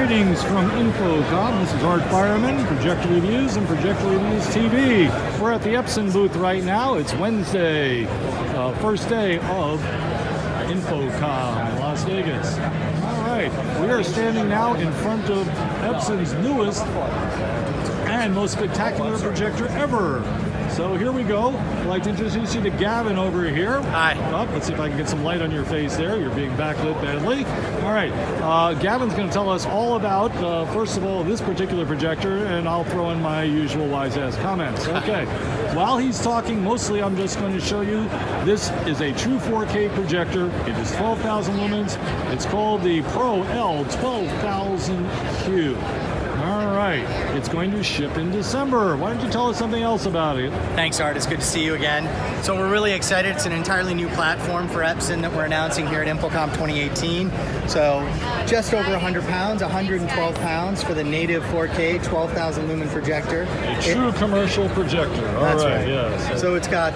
Greetings from Infocomm. This is Art Fireman, Projector Reviews and Projector Reviews TV. We're at the Epson booth right now. It's Wednesday, first day of Infocomm, Las Vegas. All right, we are standing now in front of Epson's newest and most spectacular projector ever. So here we go. I'd like to introduce you to Gavin over here. Hi. Oh, let's see if I can get some light on your face there. You're being backlit badly. All right. Gavin's going to tell us all about, first of all, this particular projector, and I'll throw in my usual wise-ass comments. Okay. While he's talking, mostly I'm just going to show you this is a true 4K projector. It is 12,000 lumens. It's called the Pro L12000Q. All right, it's going to ship in December. Why don't you tell us something else about it? Thanks, Art. It's good to see you again. So we're really excited. It's an entirely new platform for Epson that we're announcing here at Infocomm 2018. So just over 100 pounds, 112 pounds for the native 4K 12,000 lumen projector. A true commercial projector. All right. Yes. So it's got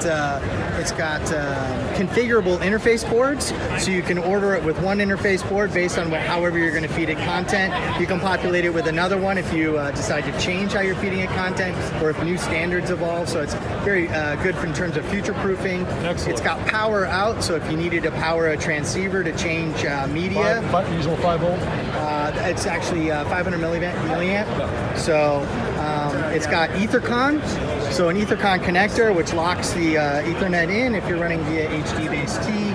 configurable interface boards, so you can order it with one interface board based on however you're going to feed it content. You can populate it with another one if you decide to change how you're feeding it content, or if new standards evolve. So it's very good in terms of future-proofing. Excellent. It's got power out, so if you needed to power a transceiver to change media. Usual 5 volt? It's actually 500 milliamp. So it's got Ethercon, so an Ethercon connector which locks the Ethernet in if you're running via HD-based T.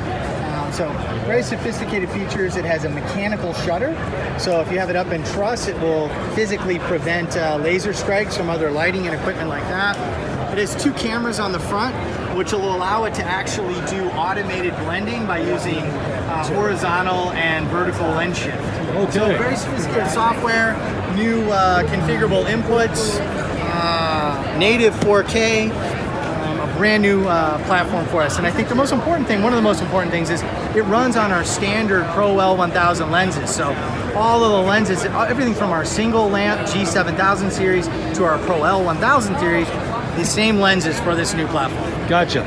So very sophisticated features. It has a mechanical shutter, so if you have it up in truss, it will physically prevent laser strikes from other lighting and equipment like that. It has 2 cameras on the front, which will allow it to actually do automated blending by using horizontal and vertical lens shift. Okay. So very sophisticated software, new configurable inputs, native 4K, a brand new platform for us. And I think the most important thing, one of the most important things, is it runs on our standard Pro L1000 lenses. So all of the lenses, everything from our single lamp G7000 series to our Pro L1000 series, the same lenses for this new platform. Gotcha.